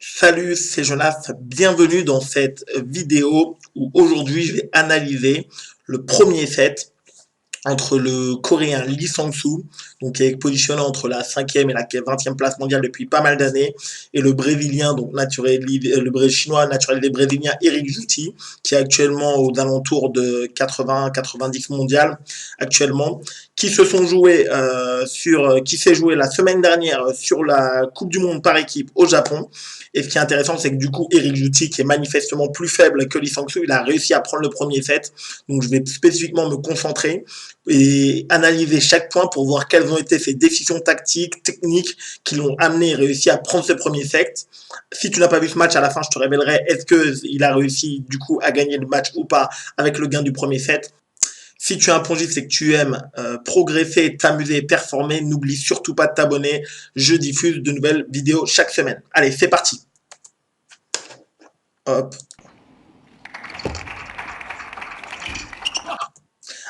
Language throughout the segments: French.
Salut, c'est Jonas. Bienvenue dans cette vidéo où aujourd'hui je vais analyser le premier set entre le Coréen Lee Sang-soo, donc qui est positionné entre la 5e et la 20e place mondiale depuis pas mal d'années, et le Brésilien, donc le Chinois naturalisé brésilien Eric Juti, qui est actuellement aux alentours de 80-90 mondial actuellement, qui s'est joué la semaine dernière sur la Coupe du Monde par équipe au Japon. Et ce qui est intéressant, c'est que du coup, Eric Juti, qui est manifestement plus faible que Lee Sang-soo, il a réussi à prendre le premier set. Donc, je vais spécifiquement me concentrer et analyser chaque point pour voir quelles ont été ses décisions tactiques, techniques qui l'ont amené et réussi à prendre ce premier set. Si tu n'as pas vu ce match, à la fin, je te révélerai est-ce qu'il a réussi du coup à gagner le match ou pas avec le gain du premier set. Si tu es un pongiste et que tu aimes progresser, t'amuser, performer, n'oublie surtout pas de t'abonner. Je diffuse de nouvelles vidéos chaque semaine. Allez, c'est parti. Hop.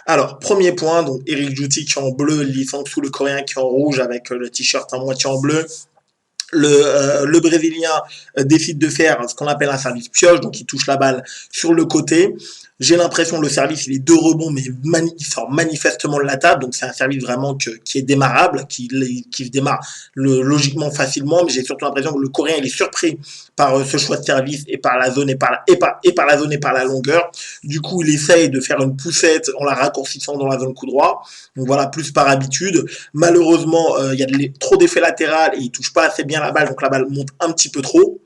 Alors, premier point, donc Eric Juti qui est en bleu, Lee Sang-soo le coréen qui est en rouge avec le t-shirt à moitié en bleu. Le Brésilien décide de faire ce qu'on appelle un service pioche, donc il touche la balle sur le côté. J'ai l'impression le service il est 2 rebonds, mais il sort manifestement de la table, donc c'est un service vraiment qui est démarrable, qui se démarre logiquement facilement, mais j'ai surtout l'impression que le Coréen il est surpris par ce choix de service et par la zone et par la zone et par la longueur. Du coup, il essaye de faire une poussette en la raccourcissant dans la zone coup droit. Donc voilà, plus par habitude. Malheureusement, il y a trop d'effets latéraux et il touche pas assez bien la balle, donc la balle monte un petit peu trop.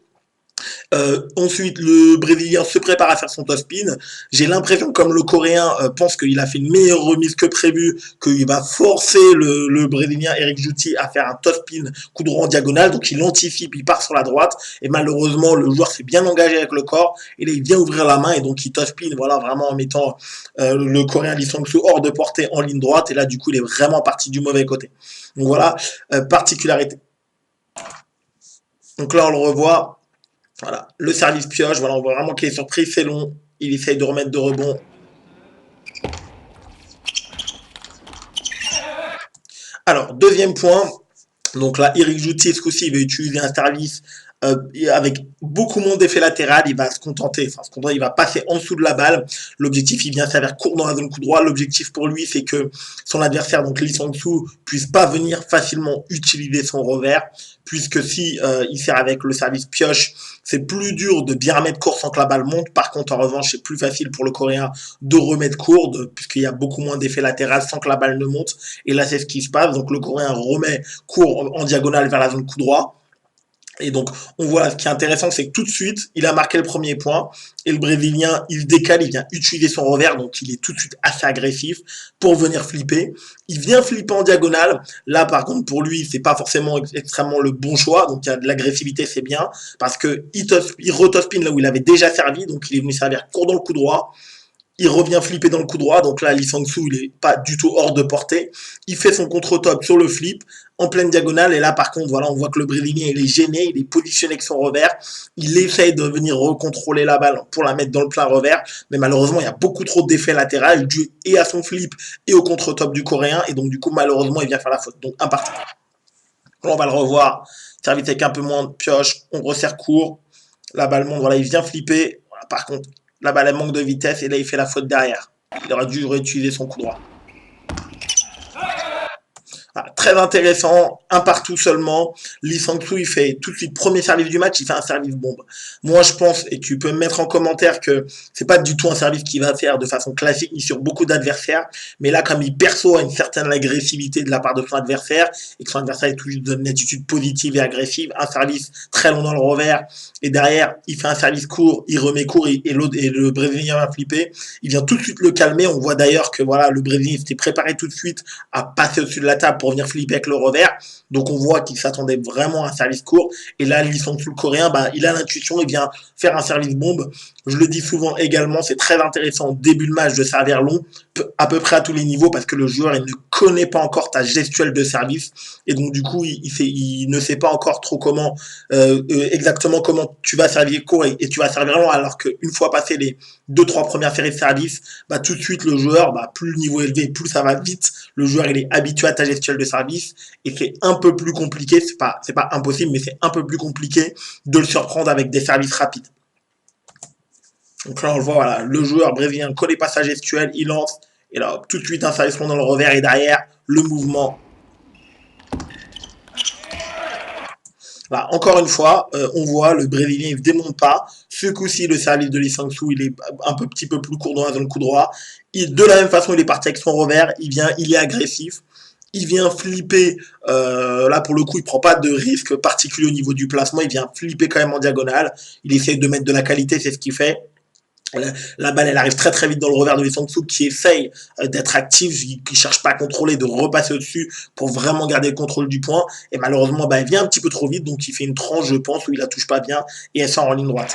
Ensuite, le Brésilien se prépare à faire son top-spin. J'ai l'impression, comme le Coréen pense qu'il a fait une meilleure remise que prévu, qu'il va forcer le Brésilien Eric Juti à faire un top-spin coup droit en diagonale. Donc il anticipe, il part sur la droite. Et malheureusement, le joueur s'est bien engagé avec le corps. Et là, il vient ouvrir la main et donc il top-spin, voilà, vraiment en mettant le Coréen Lee Sang-soo hors de portée en ligne droite. Et là, du coup, il est vraiment parti du mauvais côté. Donc voilà, particularité. Donc là, on le revoit. Voilà, le service pioche, voilà, on voit vraiment qu'il est surpris, c'est long, il essaye de remettre de rebond. Alors, deuxième point, donc là, Eric Joutier, ce coup-ci, il va utiliser un service avec beaucoup moins d'effet latéral, il va se contenter, il va passer en dessous de la balle. L'objectif, il vient s'avérer court dans la zone coup droit. L'objectif pour lui, c'est que son adversaire, donc Lee Sang-soo, puisse pas venir facilement utiliser son revers, puisque si il sert avec le service pioche, c'est plus dur de bien remettre court sans que la balle monte. Par contre, en revanche, c'est plus facile pour le Coréen de remettre court, puisqu'il y a beaucoup moins d'effet latéral sans que la balle ne monte. Et là, c'est ce qui se passe. Donc, le Coréen remet court en diagonale vers la zone coup droit. Et donc, on voit, ce qui est intéressant, c'est que tout de suite, il a marqué le premier point. Et le Brésilien, il se décale, il vient utiliser son revers. Donc, il est tout de suite assez agressif pour venir flipper. Il vient flipper en diagonale. Là, par contre, pour lui, c'est pas forcément extrêmement le bon choix. Donc, il y a de l'agressivité, c'est bien. Parce que il retospin là où il avait déjà servi. Donc, il est venu servir court dans le coup droit. Il revient flipper dans le coup droit, donc là, Lee Sang-soo, il est pas du tout hors de portée. Il fait son contre-top sur le flip, en pleine diagonale, et là, par contre, voilà, on voit que le Brésilien, il est gêné, il est positionné avec son revers. Il essaye de venir recontrôler la balle pour la mettre dans le plein revers, mais malheureusement, il y a beaucoup trop d'effets latéraux, dû et à son flip et au contre-top du Coréen, et donc, du coup, malheureusement, il vient faire la faute. Donc, un parti. On va le revoir. Service avec un peu moins de pioche, on resserre court. La balle monte, voilà, il vient flipper. Voilà, par contre, la balle elle manque de vitesse et là il fait la faute derrière. Il aurait dû réutiliser son coup droit. Ah, très intéressant, un partout seulement. Lee Sang-soo, il fait tout de suite premier service du match, il fait un service bombe. Moi, je pense, et tu peux me mettre en commentaire que c'est pas du tout un service qu'il va faire de façon classique ni sur beaucoup d'adversaires, mais là, comme il perçoit une certaine agressivité de la part de son adversaire et que son adversaire est toujours d'une attitude positive et agressive, un service très long dans le revers et derrière, il fait un service court, il remet court et le Brésilien va flipper. Il vient tout de suite le calmer. On voit d'ailleurs que voilà, le Brésilien s'était préparé tout de suite à passer au-dessus de la table pour venir flipper avec le revers. Donc on voit qu'il s'attendait vraiment à un service court. Et là, Lee Sang-soo le coréen, bah, il a l'intuition, il vient faire un service bombe. Je le dis souvent également, c'est très intéressant au début de match de servir long. à peu près à tous les niveaux parce que le joueur il ne connaît pas encore ta gestuelle de service et donc du coup il ne sait pas encore trop comment exactement comment tu vas servir court et tu vas servir long alors qu'une fois passé les deux trois premières séries de service, bah tout de suite le joueur, bah plus le niveau est élevé, plus ça va vite, le joueur il est habitué à ta gestuelle de service et c'est un peu plus compliqué, c'est pas impossible mais c'est un peu plus compliqué de le surprendre avec des services rapides. Donc là, on le voit, voilà, le joueur brésilien ne connaît pas sa gestuelle, il lance, et là, hop, tout de suite, un service dans le revers, et derrière, le mouvement. Là, encore une fois, on voit, le Brésilien, il ne démonte pas. Ce coup-ci, le service de Lee Sang-soo, il est un petit peu plus court dans la zone coup droit. De la même façon, il est parti avec son revers, il est agressif. Il vient flipper, là pour le coup il prend pas de risque particulier au niveau du placement, il vient flipper quand même en diagonale, il essaie de mettre de la qualité, c'est ce qu'il fait. La balle, elle arrive très très vite dans le revers de Lee Sang-soo qui essaye d'être actif, qui cherche pas à contrôler, de repasser au-dessus pour vraiment garder le contrôle du point. Et malheureusement, bah, elle vient un petit peu trop vite, donc il fait une tranche, je pense, où il la touche pas bien et elle sort en ligne droite.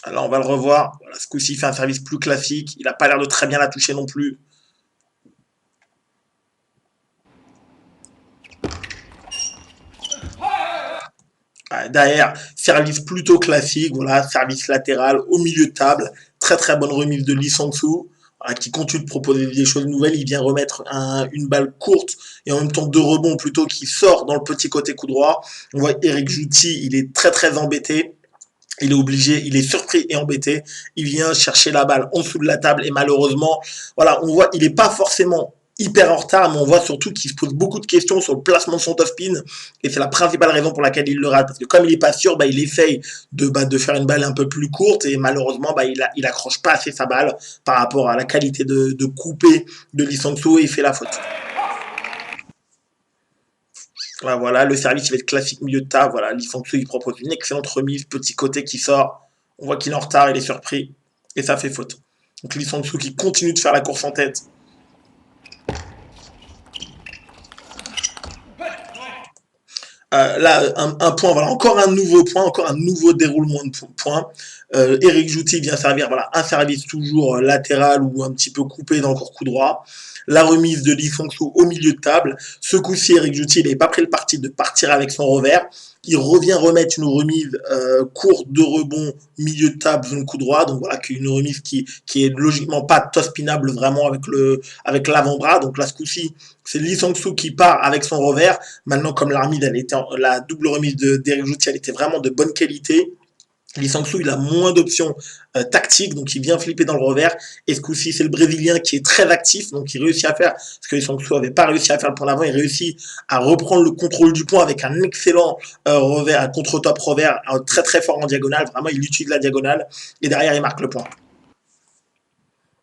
Alors on va le revoir. Voilà, ce coup-ci, il fait un service plus classique. Il n'a pas l'air de très bien la toucher non plus. Derrière, service plutôt classique, voilà, service latéral au milieu de table, très très bonne remise de Lee Sang-soo, voilà, qui continue de proposer des choses nouvelles, il vient remettre une balle courte et en même temps deux rebonds plutôt qui sort dans le petit côté coup droit. On voit Eric Jouti, il est très très embêté, il est obligé, il est surpris et embêté, il vient chercher la balle en dessous de la table et malheureusement, voilà, on voit, il n'est pas forcément hyper en retard, mais on voit surtout qu'il se pose beaucoup de questions sur le placement de son top spin, et c'est la principale raison pour laquelle il le rate, parce que comme il est pas sûr, bah, il essaye de faire une balle un peu plus courte, et malheureusement, bah, il accroche pas assez sa balle par rapport à la qualité de couper de Lee Sang-soo, et il fait la faute. Voilà, le service il va être classique milieu de table. Voilà, Lee Sang-soo il propose une excellente remise, petit côté qui sort. On voit qu'il est en retard, il est surpris et ça fait faute. Donc Lee Sang-soo qui continue de faire la course en tête. Là, un point, voilà, encore un nouveau point, encore un nouveau déroulement de points. Eric Jouti vient servir, voilà, un service toujours latéral ou un petit peu coupé dans le coup droit. La remise de Lee Sang-soo au milieu de table. Ce coup-ci, Eric Jouti n'avait pas pris le parti de partir avec son revers. Il revient remettre une remise courte de rebond, milieu de table, zone coup droit. Donc voilà, une remise qui est logiquement pas top-spinable vraiment avec l'avant-bras. Donc là, ce coup-ci, c'est Lee Sang-soo qui part avec son revers. Maintenant, comme la double remise d'Eric Jouti, elle était vraiment de bonne qualité. Lee Sang-soo, il a moins d'options tactiques, donc il vient flipper dans le revers. Et ce coup-ci, c'est le Brésilien qui est très actif, donc il réussit à faire ce que Lee Sang-soo n'avait pas réussi à faire le point d'avant. Il réussit à reprendre le contrôle du point avec un excellent revers, un contre-top revers, très très fort en diagonale. Vraiment, il utilise la diagonale. Et derrière, il marque le point.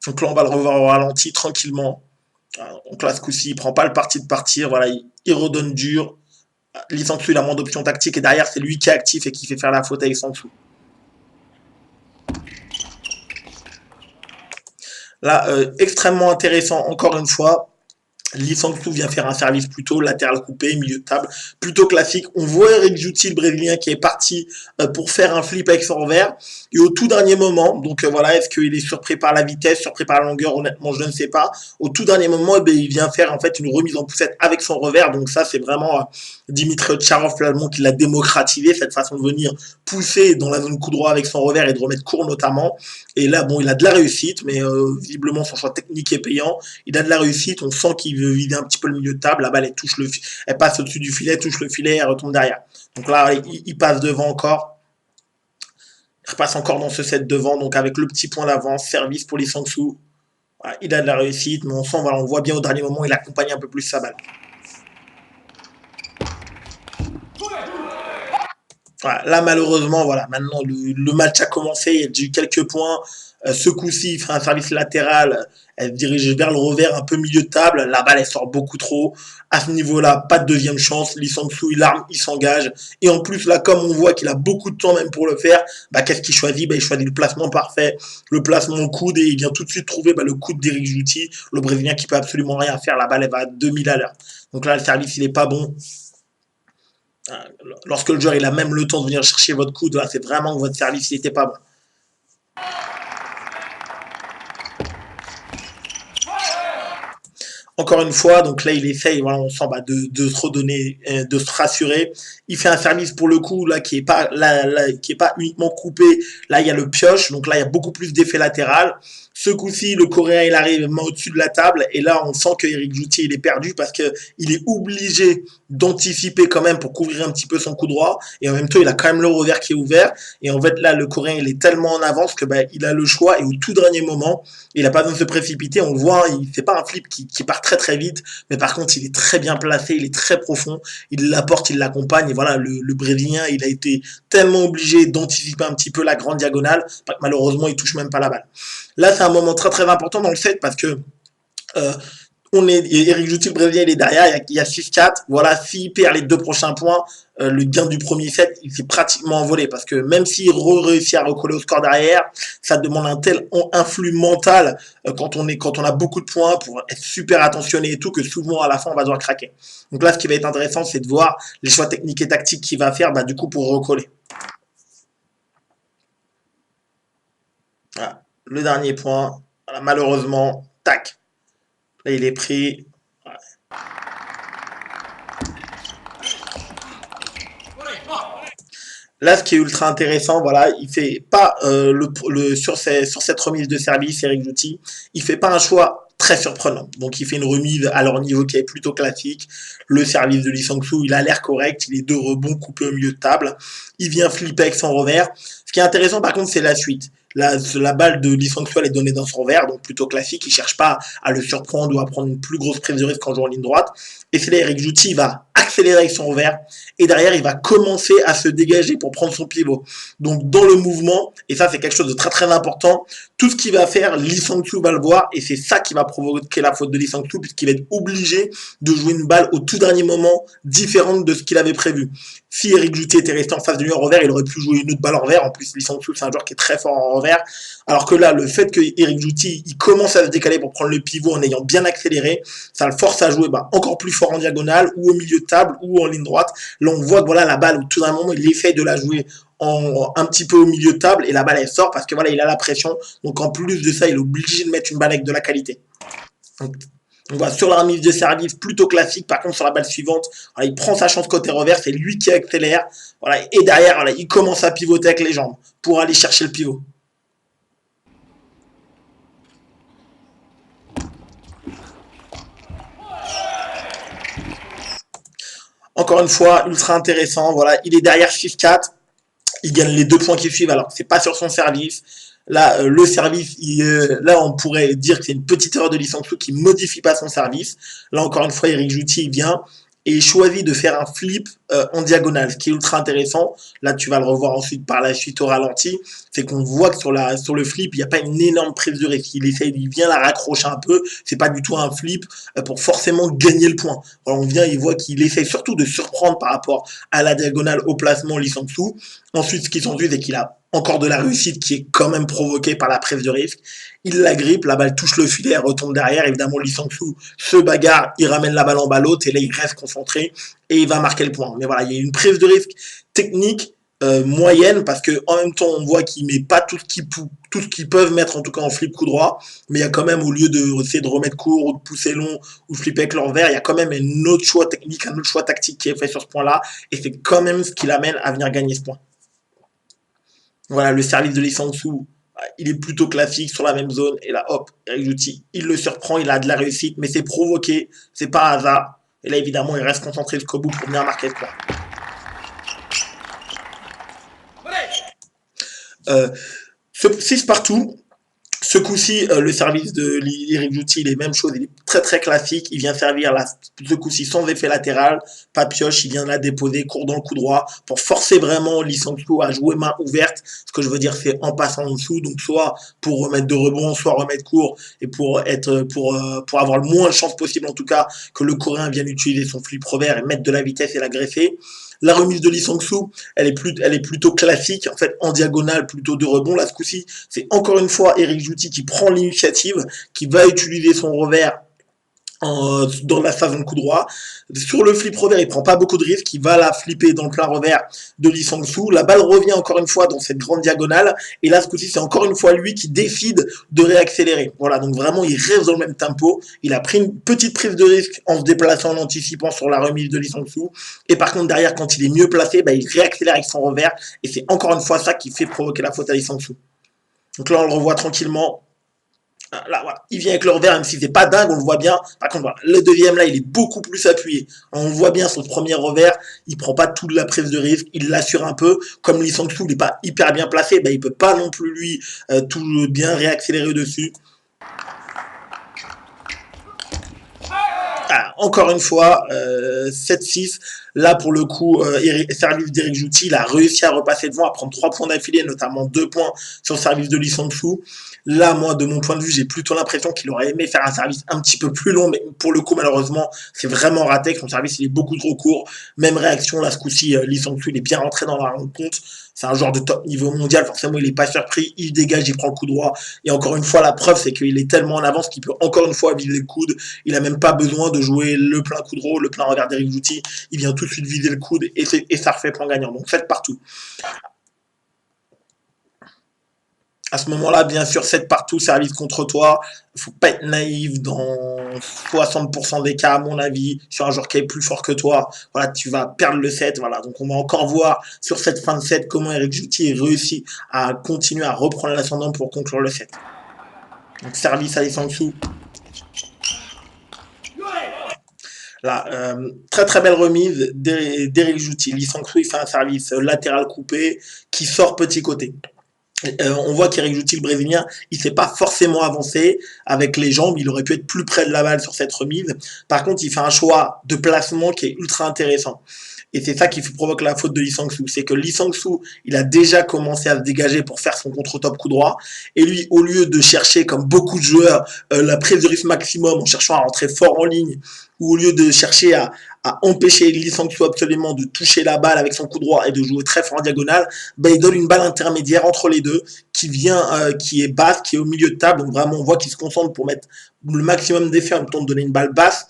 Donc là, on va le revoir au ralenti tranquillement. Donc là, ce coup-ci, il prend pas le parti de partir. Voilà, il redonne dur. Lee Sang-soo, il a moins d'options tactiques. Et derrière, c'est lui qui est actif et qui fait faire la faute avec Sang-soo. Là, extrêmement intéressant, encore une fois. Lee Sang-soo vient faire un service plutôt latéral coupé, milieu de table, plutôt classique. On voit Eric Jouti, le Brésilien, qui est parti pour faire un flip avec son revers. Et au tout dernier moment, donc voilà, est-ce qu'il est surpris par la vitesse, surpris par la longueur? Honnêtement, je ne sais pas. Au tout dernier moment, il vient faire en fait une remise en poussette avec son revers. Donc ça, c'est vraiment Dimitri Otcharov, l'Allemand, qui l'a démocratisé, cette façon de venir pousser dans la zone coup droit avec son revers et de remettre court notamment. Et là, bon, il a de la réussite, mais visiblement son choix technique est payant. Il a de la réussite, on sent qu'il veut vider un petit peu le milieu de table. La balle, elle passe au-dessus du filet, touche le filet, elle retombe derrière. Donc là, il passe devant encore. Il repasse encore dans ce set devant, donc avec le petit point d'avance, service pour Lee Sang-soo. Voilà, il a de la réussite, mais on sent, voilà, on voit bien au dernier moment, il accompagne un peu plus sa balle. Voilà, là, malheureusement, voilà, maintenant le match a commencé, il y a eu quelques points. Ce coup-ci, il fait un service latéral, elle se dirige vers le revers, un peu milieu de table. La balle, elle sort beaucoup trop. À ce niveau-là, pas de deuxième chance. Lee Sang-soo, il arme, il s'engage. Et en plus, là, comme on voit qu'il a beaucoup de temps même pour le faire, bah, qu'est-ce qu'il choisit? Bah, il choisit le placement parfait, le placement au coude, et il vient tout de suite trouver bah, le coude d'Eric Jouti, le Brésilien qui peut absolument rien faire. La balle, elle va à 2000 à l'heure. Donc là, le service, il est pas bon. Lorsque le joueur il a même le temps de venir chercher votre coude, c'est vraiment que votre service n'était pas bon. Encore une fois, donc là, il essaye, voilà, on sent bah, de se redonner, de se rassurer. Il fait un service pour le coup là qui est pas qui est pas uniquement coupé. Là, il y a le pioche, donc là, il y a beaucoup plus d'effet latéral. Ce coup-ci, le Coréen, il arrive main au-dessus de la table et là, on sent que Eric Joutier, il est perdu parce que il est obligé d'anticiper quand même pour couvrir un petit peu son coup droit et en même temps, il a quand même le revers qui est ouvert et en fait là, le Coréen, il est tellement en avance que bah, il a le choix et au tout dernier moment, il n'a pas besoin de se précipiter. On le voit, il fait pas un flip qui part très très vite, mais par contre, il est très bien placé, il est très profond, il l'apporte, il l'accompagne. Et voilà, le Brésilien, il a été tellement obligé d'anticiper un petit peu la grande diagonale, malheureusement, il touche même pas la balle. Là, c'est un moment très très important dans le set parce que euh, Eric Joutil, le Brésilien, il est derrière, il y a 6-4. Voilà, s'il perd les deux prochains points, le gain du premier set, il s'est pratiquement envolé parce que même s'il réussit à recoller au score derrière, ça demande un tel influx mental quand on a beaucoup de points pour être super attentionné et tout que souvent à la fin on va devoir craquer. Donc là, ce qui va être intéressant, c'est de voir les choix techniques et tactiques qu'il va faire, bah, du coup pour recoller. Voilà. Le dernier point, voilà, malheureusement, tac. Là, il est pris. Voilà. Là, ce qui est ultra intéressant, voilà, il fait pas sur cette remise de service, Eric Jouti, il fait pas un choix très surprenant. Donc, il fait une remise à leur niveau qui est plutôt classique. Le service de Lee Sang-soo, il a l'air correct, il est deux rebonds coupés au milieu de table. Il vient flipper avec son revers. Ce qui est intéressant, par contre, c'est la suite. La balle de Lee Sang-soo, elle est donnée dans son revers, donc plutôt classique. Il cherche pas à le surprendre ou à prendre une plus grosse prise de risque en jouant en ligne droite. Et c'est là Eric Jouti, il va accélérer avec son revers et derrière il va commencer à se dégager pour prendre son pivot. Donc dans le mouvement, et ça c'est quelque chose de très très important, tout ce qu'il va faire, Lee Sang-soo va le voir et c'est ça qui va provoquer la faute de Lee Sang-soo puisqu'il va être obligé de jouer une balle au tout dernier moment différente de ce qu'il avait prévu. Si Eric Jouti était resté en face de lui en revers, il aurait pu jouer une autre balle en revers. En plus, Lee Sang-soo c'est un joueur qui est très fort en revers. Alors que là, le fait que Eric Jouti il commence à se décaler pour prendre le pivot en ayant bien accéléré, ça le force à jouer encore plus fort en diagonale ou au milieu de table ou en ligne droite. Là, on voit que voilà, la balle, tout d'un moment, il essaye de la jouer un petit peu au milieu de table et la balle elle sort parce que voilà, il a la pression. Donc en plus de ça, il est obligé de mettre une balle avec de la qualité. Donc, on voit sur la remise de service plutôt classique. Par contre, sur la balle suivante, voilà, il prend sa chance côté revers, c'est lui qui accélère. Voilà, et derrière, voilà, il commence à pivoter avec les jambes pour aller chercher le pivot. Encore une fois, ultra intéressant. Voilà, il est derrière 6-4. Il gagne les deux points qui suivent. Alors, c'est pas sur son service. Là, le service, là, on pourrait dire que c'est une petite erreur de Lee Sang-soo qui modifie pas son service. Là, encore une fois, Eric Jouti, il vient et il choisit de faire un flip en diagonale, ce qui est ultra intéressant. Là, tu vas le revoir ensuite par la suite au ralenti. C'est qu'on voit que sur le flip, il n'y a pas une énorme prise de risque. Il vient la raccrocher un peu. C'est pas du tout un flip pour forcément gagner le point. Alors, on vient, il voit qu'il essaie surtout de surprendre par rapport à la diagonale au placement Lee Sang-soo. Ensuite, ce qui s'ensuit, c'est qu'il a encore de la réussite qui est quand même provoquée par la prise de risque. Il la grippe, la balle touche le filet, elle retombe derrière. Évidemment, Lee Sang-soo se bagarre, il ramène la balle en bas l'autre et là, il reste concentré et il va marquer le point. Mais voilà, il y a une prise de risque technique moyenne parce que en même temps, on voit qu'il met pas tout ce qu'ils peuvent mettre en tout cas en flip coup droit, mais il y a quand même au lieu de essayer de remettre court ou de pousser long ou de flipper avec l'envers, il y a quand même un autre choix technique, un autre choix tactique qui est fait sur ce point-là et c'est quand même ce qui l'amène à venir gagner ce point. Voilà, le service de Lee Sang-soo, il est plutôt classique sur la même zone. Et là, hop, Eric Jouti, il le surprend, il a de la réussite, mais c'est provoqué, c'est pas hasard. Et là, évidemment, il reste concentré jusqu'au bout pour venir marquer le point. 6 partout. Ce coup-ci, le service de Eric Jouti, il est même chose, il est très très classique. Il vient servir ce coup-ci sans effet latéral, pas pioche, il vient la déposer, court dans le coup droit pour forcer vraiment Lee Sang-soo à jouer main ouverte. Ce que je veux dire, c'est en passant en dessous, donc soit pour remettre de rebond, soit remettre court et pour avoir le moins de chance possible en tout cas que le Coréen vienne utiliser son flip revers et mettre de la vitesse et l'agresser. La remise de Lee Sang-soo, elle est plutôt classique, en fait en diagonale plutôt de rebond. Là, ce coup-ci, c'est encore une fois Eric Jouti qui prend l'initiative, qui va utiliser son revers dans la phase de coup droit. Sur le flip revers, il prend pas beaucoup de risques, il va la flipper dans le plein revers de Lee Sang-soo. La balle revient encore une fois dans cette grande diagonale, et là ce coup-ci c'est encore une fois lui qui décide de réaccélérer. Voilà, donc vraiment il reste dans le même tempo. Il a pris une petite prise de risque en se déplaçant, en anticipant sur la remise de Lee Sang-soo, et par contre derrière quand il est mieux placé, bah, il réaccélère avec son revers, et c'est encore une fois ça qui fait provoquer la faute à Lee Sang-soo. Donc là on le revoit tranquillement. Là, voilà. Il vient avec le revers, même si c'est pas dingue, on le voit bien. Par contre, voilà, le deuxième, là, il est beaucoup plus appuyé. On voit bien son premier revers, il prend pas toute la prise de risque, il l'assure un peu. Comme Lee Sang-soo, il n'est pas hyper bien placé, ben, il peut pas non plus, lui, tout bien réaccélérer dessus. Ah, encore une fois, 7-6. Là, pour le coup, service d'Eric Jouti, il a réussi à repasser devant, à prendre 3 points d'affilée, notamment 2 points sur le service de Lee Sang-soo. Là, moi, de mon point de vue, j'ai plutôt l'impression qu'il aurait aimé faire un service un petit peu plus long, mais pour le coup, malheureusement, c'est vraiment raté. Son service, il est beaucoup trop court. Même réaction, là, ce coup-ci, Lee Sang-soo, il est bien rentré dans la rencontre. C'est un joueur de top niveau mondial, forcément, il n'est pas surpris. Il dégage, il prend le coup droit. Et encore une fois, la preuve, c'est qu'il est tellement en avance qu'il peut encore une fois viser le coude. Il n'a même pas besoin de jouer le plein coup droit, le plein revers d'Eric Jouti. Il vient tout de suite viser le coude et ça refait point gagnant. Donc, faites partout. À ce moment-là, bien sûr, 7 partout, service contre toi. Il ne faut pas être naïf dans 60% des cas, à mon avis, sur un joueur qui est plus fort que toi. Voilà, tu vas perdre le set. Voilà, donc on va encore voir sur cette fin de set comment Eric Jouti réussit à continuer à reprendre l'ascendant pour conclure le set. Donc service à Lee Sang-soo. Là, très très belle remise d'Eric Jouti. Lee Sang-soo, il fait un service latéral coupé qui sort petit côté. On voit qu'Eric Jouti, le brésilien, il ne s'est pas forcément avancé avec les jambes, il aurait pu être plus près de la balle sur cette remise. Par contre, il fait un choix de placement qui est ultra intéressant. Et c'est ça qui provoque la faute de Lee Sang-soo. C'est que Lee Sang-soo, il a déjà commencé à se dégager pour faire son contre-top coup droit. Et lui, au lieu de chercher, comme beaucoup de joueurs, la prise de risque maximum en cherchant à rentrer fort en ligne, ou au lieu de chercher à empêcher Lee Sang-soo absolument de toucher la balle avec son coup droit et de jouer très fort en diagonale, ben il donne une balle intermédiaire entre les deux qui vient, qui est basse, qui est au milieu de table. Donc vraiment, on voit qu'il se concentre pour mettre le maximum d'effet en même temps de donner une balle basse.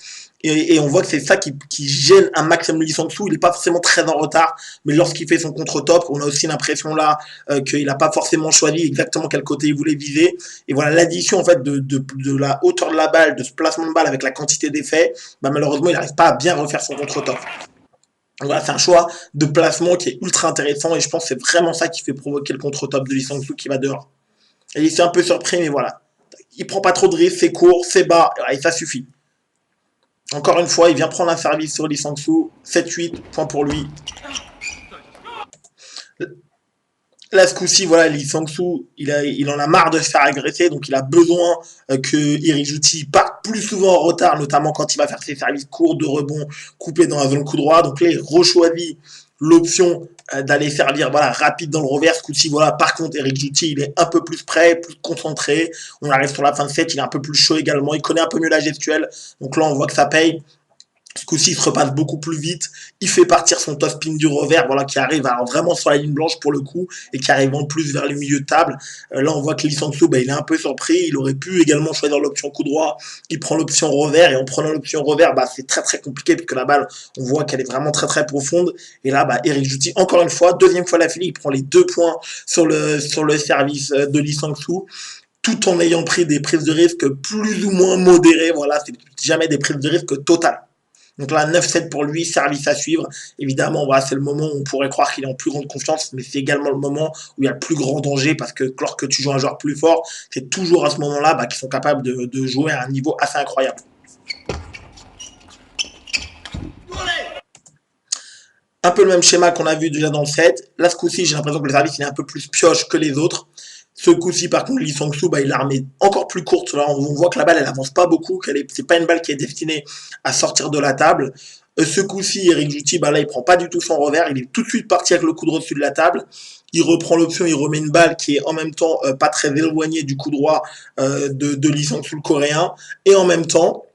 Et on voit que c'est ça qui gêne un maximum Lee Sang-soo. Il n'est pas forcément très en retard, mais lorsqu'il fait son contre-top, on a aussi l'impression là qu'il n'a pas forcément choisi exactement quel côté il voulait viser. Et voilà, l'addition en fait de la hauteur de la balle, de ce placement de balle avec la quantité d'effets, bah, malheureusement il n'arrive pas à bien refaire son contre-top. Voilà, c'est un choix de placement qui est ultra intéressant et je pense que c'est vraiment ça qui fait provoquer le contre-top de Lee Sang-soo qui va dehors. Et il s'est un peu surpris, mais voilà. Il prend pas trop de risques, c'est court, c'est bas, et ça suffit. Encore une fois, il vient prendre un service sur Lee Sang-soo. 7-8, point pour lui. Là, ce coup-ci, voilà, Lee Sang-soo, il en a marre de se faire agresser, donc il a besoin que Eric Jouti parte plus souvent en retard, notamment quand il va faire ses services courts de rebond coupés dans la zone coup droit. Donc là, il rechoisit l'option d'aller servir voilà, rapide dans le revers. Ce coup-ci, voilà. Par contre, Eric Jouti, il est un peu plus prêt, plus concentré. On arrive sur la fin de set, il est un peu plus chaud également. Il connaît un peu mieux la gestuelle. Donc là, on voit que ça paye. Ce coup-ci, il se repasse beaucoup plus vite. Il fait partir son top spin du revers, voilà, qui arrive à vraiment sur la ligne blanche pour le coup, et qui arrive en plus vers le milieu de table. Là, on voit que Lee Sang-soo, il est un peu surpris. Il aurait pu également choisir l'option coup droit. Il prend l'option revers, et en prenant l'option revers, c'est très très compliqué, puisque la balle, on voit qu'elle est vraiment très très profonde. Et là, Eric Jouti, encore une fois, deuxième fois l'affilée, il prend les 2 points sur le service de Lee Sang-soo, tout en ayant pris des prises de risque plus ou moins modérées. Voilà, c'est jamais des prises de risque totales. Donc là, 9-7 pour lui, service à suivre. Évidemment, voilà, c'est le moment où on pourrait croire qu'il est en plus grande confiance, mais c'est également le moment où il y a le plus grand danger parce que lorsque tu joues un joueur plus fort, c'est toujours à ce moment-là qu'ils sont capables de jouer à un niveau assez incroyable. Un peu le même schéma qu'on a vu déjà dans le set. Là, ce coup-ci, j'ai l'impression que le service il est un peu plus pioche que les autres. Ce coup-ci, par contre, Lee Sang-soo, il l'a remis encore plus courte. Là, on voit que la balle, elle avance pas beaucoup, c'est pas une balle qui est destinée à sortir de la table. Ce coup-ci, Eric Jouti, là, il prend pas du tout son revers. Il est tout de suite parti avec le coup droit au-dessus de la table. Il reprend l'option, il remet une balle qui est en même temps pas très éloignée du coup droit de Lee Sang-soo, le coréen. Et en même temps,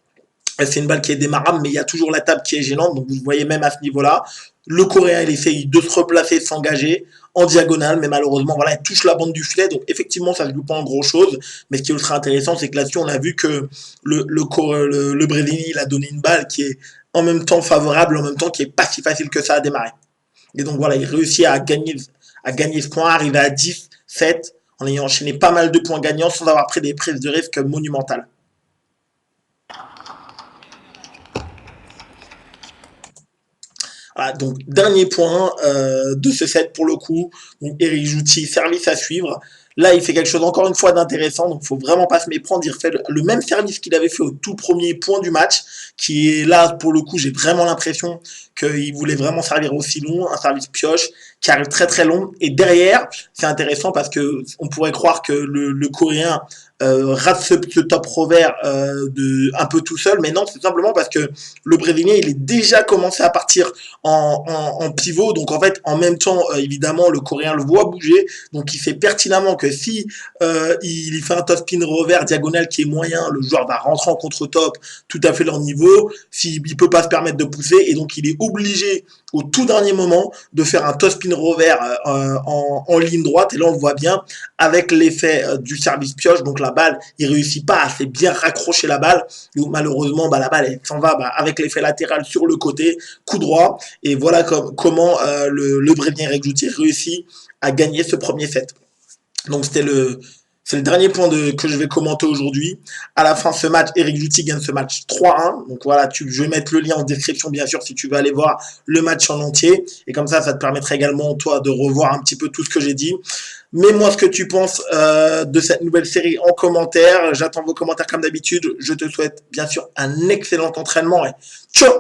C'est une balle qui est démarrable, mais il y a toujours la table qui est gênante. Donc vous voyez même à ce niveau-là, le Coréen il essaye de se replacer, de s'engager en diagonale, mais malheureusement voilà, il touche la bande du filet. Donc effectivement, ça se joue pas en gros chose. Mais ce qui est ultra intéressant, c'est que là-dessus, on a vu que le Brésilien il a donné une balle qui est en même temps favorable, en même temps qui est pas si facile que ça à démarrer. Et donc voilà, il réussit à gagner ce point, arriver à 10-7 en ayant enchaîné pas mal de points gagnants sans avoir pris des prises de risque monumentales. Voilà, donc dernier point de ce set pour le coup. Donc Eric Jouti, service à suivre. Là, il fait quelque chose encore une fois d'intéressant, donc il faut vraiment pas se méprendre. Il refait le même service qu'il avait fait au tout premier point du match, qui est là pour le coup, j'ai vraiment l'impression qu'il voulait vraiment servir aussi long, un service pioche qui arrive très très long. Et derrière, c'est intéressant parce que on pourrait croire que le Coréen rate ce top revers un peu tout seul, mais non, c'est simplement parce que le Brésilien il est déjà commencé à partir en pivot, donc en fait en même temps évidemment le Coréen le voit bouger, donc il sait pertinemment que si il fait un top spin revers diagonal qui est moyen, le joueur va rentrer en contre-top tout à fait leur niveau, s'il ne peut pas se permettre de pousser, et donc il est obligé au tout dernier moment de faire un top spin revers en ligne droite, et là on le voit bien avec l'effet du service pioche, donc la balle, il réussit pas à assez bien raccrocher la balle, donc malheureusement la balle elle s'en va avec l'effet latéral sur le côté, coup droit, et voilà comment le Brésilien Rekjuti réussit à gagner ce premier set. Donc c'est le dernier point que je vais commenter aujourd'hui. À la fin de ce match, Eric Juti gagne ce match 3-1. Donc voilà, je vais mettre le lien en description, bien sûr, si tu veux aller voir le match en entier. Et comme ça te permettra également, toi, de revoir un petit peu tout ce que j'ai dit. Mets-moi ce que tu penses de cette nouvelle série en commentaire. J'attends vos commentaires comme d'habitude. Je te souhaite, bien sûr, un excellent entraînement. Et ciao!